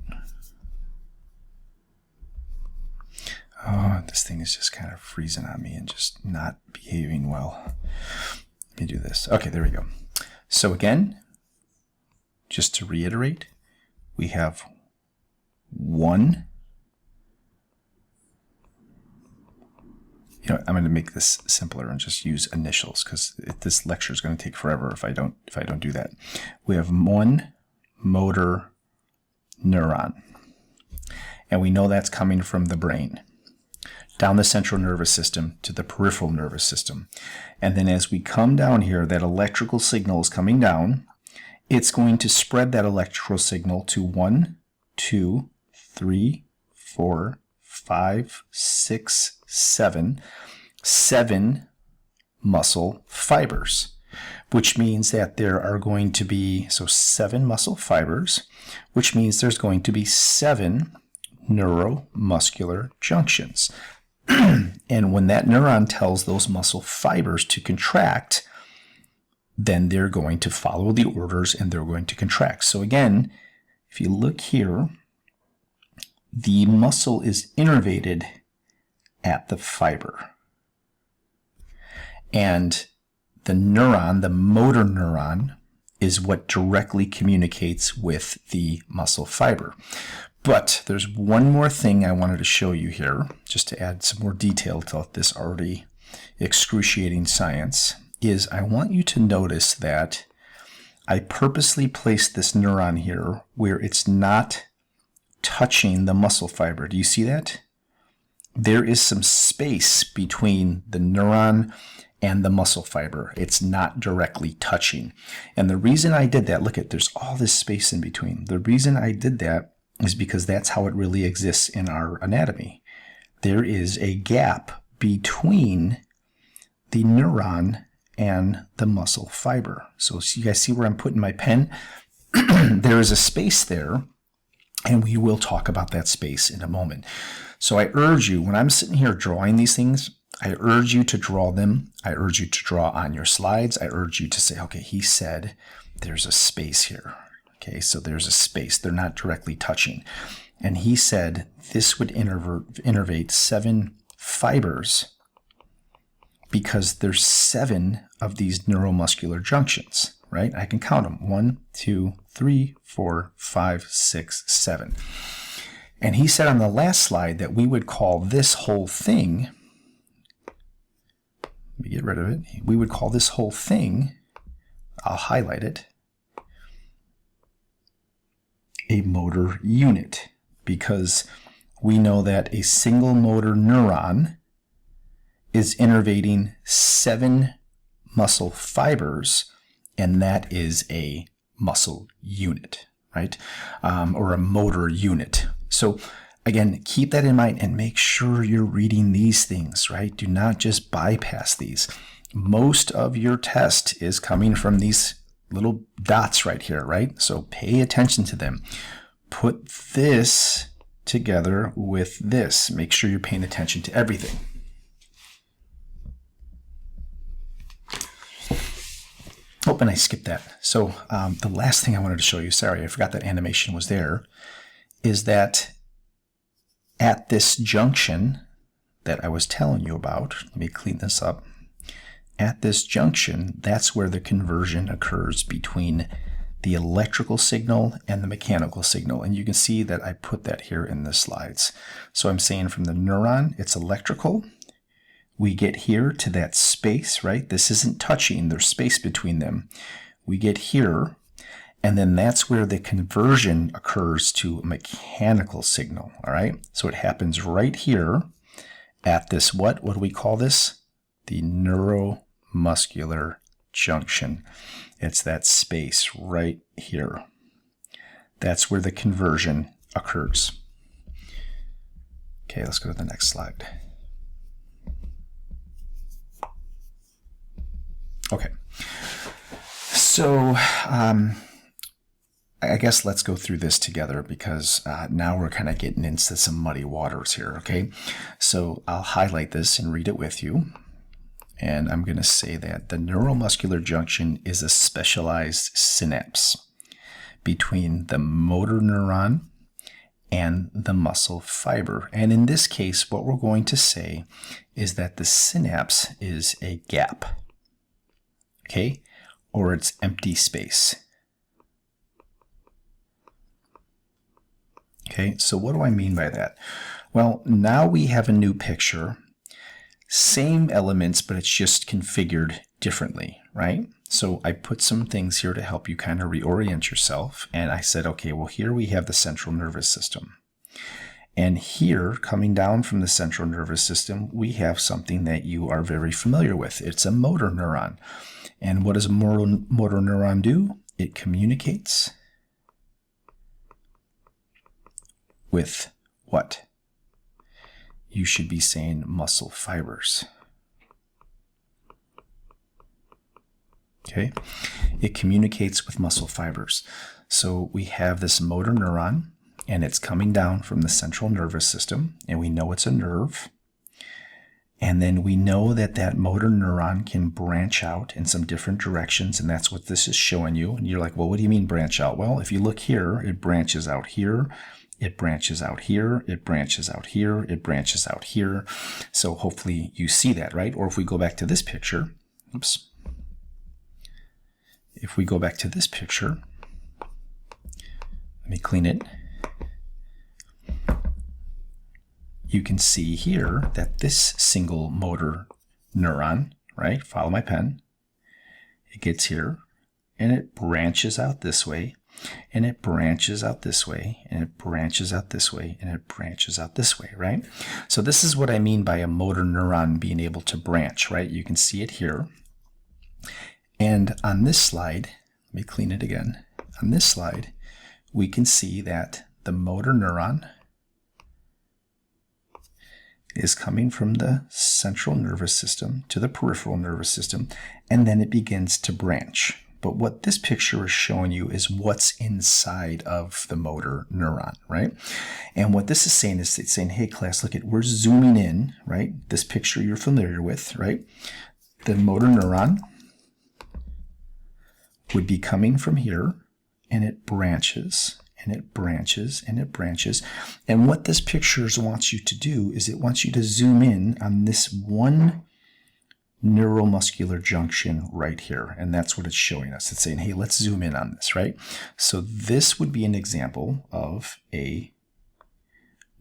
Oh, this thing is just kind of freezing on me and just not behaving well. Let me do this. Okay, there we go. So again, just to reiterate, we have 1 I'm going to make this simpler and just use initials because this lecture is going to take forever if I don't do that. We have one motor neuron, and we know that's coming from the brain down the central nervous system to the peripheral nervous system. And then as we come down here, that electrical signal is coming down. It's going to spread that electrical signal to 1, 2, 3, 4, 5, 6, 7 muscle fibers, which means that there are going to be, 7 muscle fibers, which means there's going to be 7 neuromuscular junctions. And when that neuron tells those muscle fibers to contract, then they're going to follow the orders and they're going to contract. So again, if you look here, the muscle is innervated at the fiber. And the neuron, the motor neuron, is what directly communicates with the muscle fiber. But there's one more thing I wanted to show you here, just to add some more detail to this already excruciating science, is I want you to notice that I purposely placed this neuron here where it's not touching the muscle fiber. Do you see that? There is some space between the neuron and the muscle fiber. It's not directly touching. And the reason I did that, look at, there's all this space in between. The reason I did that is because that's how it really exists in our anatomy. There is a gap between the neuron and the muscle fiber. So you guys see where I'm putting my pen? There is a space there, and we will talk about that space in a moment. So I urge you, when I'm sitting here drawing these things, I urge you to draw them. I urge you to draw on your slides. I urge you to say, okay, he said there's a space here. Okay, so there's a space. They're not directly touching. And he said this would innervate 7 fibers because there's 7 of these neuromuscular junctions, right? I can count them. 1, 2, 3, 4, 5, 6, 7. And he said on the last slide that we would call this whole thing, let me get rid of it, we would call this whole thing, I'll highlight it, a motor unit, because we know that a single motor neuron is innervating 7 muscle fibers, and that is a muscle unit, right? Or a motor unit. So again, keep that in mind and make sure you're reading these things, right? Do not just bypass these. Most of your test is coming from these little dots right here, right? So pay attention to them. Put this together with this. Make sure you're paying attention to everything. Oh, and I skipped that. So the last thing I wanted to show you, sorry, I forgot that animation was there, is that at this junction that I was telling you about, let me clean this up. At this junction, that's where the conversion occurs between the electrical signal and the mechanical signal. And you can see that I put that here in the slides. So I'm saying from the neuron, it's electrical. We get here to that space, right? This isn't touching, there's space between them. We get here, and then that's where the conversion occurs to a mechanical signal, all right? So it happens right here at this, what do we call this? The neuromuscular junction. It's that space right here. That's where the conversion occurs. Okay, let's go to the next slide. Okay, so I guess let's go through this together because now we're kind of getting into some muddy waters here, okay? So I'll highlight this and read it with you. And I'm going to say that the neuromuscular junction is a specialized synapse between the motor neuron and the muscle fiber. And in this case, what we're going to say is that the synapse is a gap, okay? Or it's empty space. Okay, so what do I mean by that? Well, now we have a new picture Same elements, but it's just configured differently, right? So I put some things here to help you kind of reorient yourself. And I said, okay, well, here we have the central nervous system. And here, coming down from the central nervous system, we have something that you are very familiar with. It's a motor neuron. And what does a motor neuron do? It communicates with what? You should be saying muscle fibers. Okay? It communicates with muscle fibers. So we have this motor neuron, and it's coming down from the central nervous system, and we know it's a nerve. And then we know that that motor neuron can branch out in some different directions, and that's what this is showing you. And you're like, well, what do you mean branch out? Well, if you look here, it branches out here, it branches out here, it branches out here, it branches out here. So hopefully you see that, right? Or if we go back to this picture, oops. If we go back to this picture, let me clean it. You can see here that this single motor neuron, right? Follow my pen. It gets here, and it branches out this way, and it branches out this way, and it branches out this way, and it branches out this way, right? So this is what I mean by a motor neuron being able to branch, right? You can see it here. And on this slide, let me clean it again. On this slide, we can see that the motor neuron is coming from the central nervous system to the peripheral nervous system, and then it begins to branch. But what this picture is showing you is what's inside of the motor neuron, right? And what this is saying is it's saying, hey class, look at, we're zooming in, right? This picture you're familiar with, right? The motor neuron would be coming from here, and it branches, and it branches, and it branches. And what this picture wants you to do is it wants you to zoom in on this one neuromuscular junction right here. And that's what it's showing us. It's saying, hey, let's zoom in on this, right? So this would be an example of a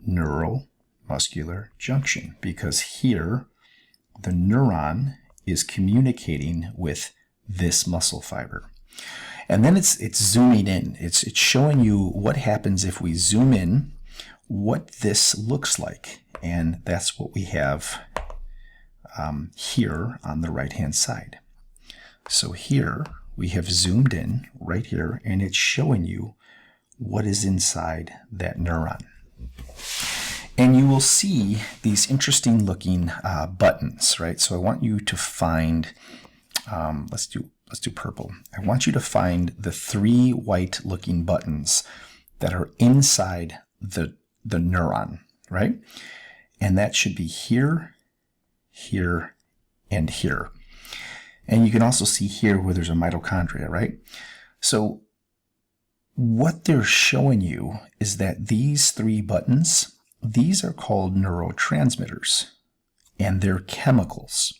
neuromuscular junction, because here the neuron is communicating with this muscle fiber. And then it's zooming in. It's showing you what happens if we zoom in, what this looks like. And that's what we have here on the right-hand side. So here we have zoomed in right here, and it's showing you what is inside that neuron. And you will see these interesting looking buttons, right? So I want you to find, let's do purple. I want you to find the 3 white looking buttons that are inside the neuron, right? And that should be here, here, and here. And you can also see here where there's a mitochondria, right? So what they're showing you is that these 3 buttons, these are called neurotransmitters, and they're chemicals.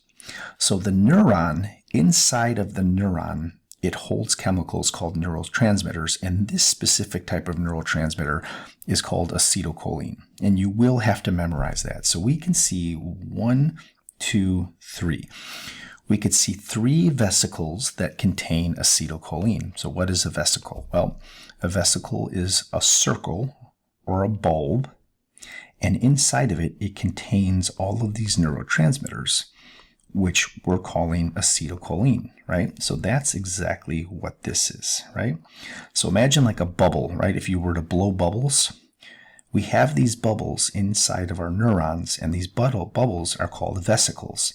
So the neuron, inside of the neuron, it holds chemicals called neurotransmitters, and this specific type of neurotransmitter is called acetylcholine. And you will have to memorize that. So we can see 1, 2, 3. We could see 3 vesicles that contain acetylcholine. So what is a vesicle? Well, a vesicle is a circle or a bulb, and inside of it, it contains all of these neurotransmitters, which we're calling acetylcholine, right? So that's exactly what this is, right? So imagine like a bubble, right? If you were to blow bubbles, we have these bubbles inside of our neurons, and these bubbles are called vesicles.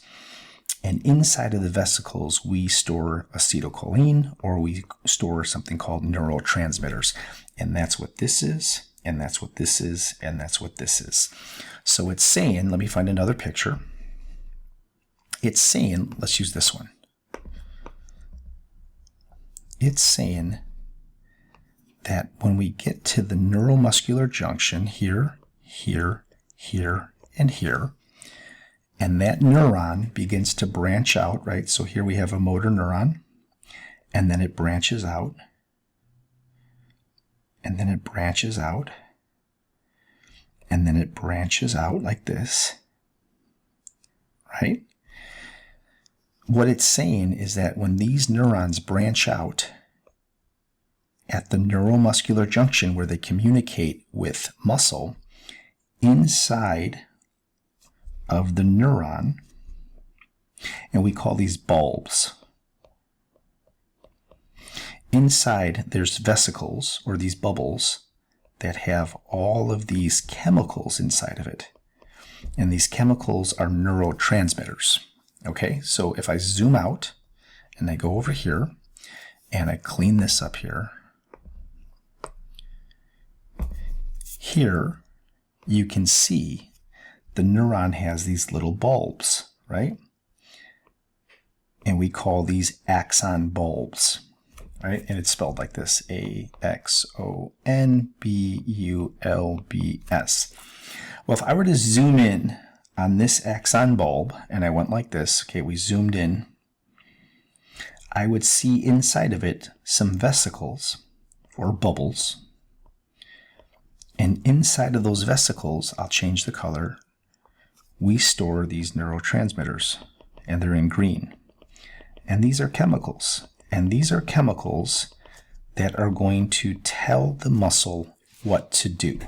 And inside of the vesicles, we store acetylcholine, or we store something called neurotransmitters. And that's what this is, and that's what this is, and that's what this is. So it's saying, let me find another picture. It's saying, let's use this one. It's saying that when we get to the neuromuscular junction here, here, here, and here, and that neuron begins to branch out, right? So here we have a motor neuron, and then it branches out, and then it branches out, and then it branches out like this, right? What it's saying is that when these neurons branch out at the neuromuscular junction where they communicate with muscle, inside of the neuron, and we call these bulbs. Inside, there's vesicles, or these bubbles, that have all of these chemicals inside of it. And these chemicals are neurotransmitters. Okay, so if I zoom out and I go over here and I clean this up here, here you can see the neuron has these little bulbs, right? And we call these axon bulbs, right? And it's spelled like this, AXONBULBS. Well, if I were to zoom in on this axon bulb, and I went like this, okay, we zoomed in, I would see inside of it some vesicles, or bubbles. And inside of those vesicles, I'll change the color, we store these neurotransmitters, and they're in green. And these are chemicals. And these are chemicals that are going to tell the muscle what to do.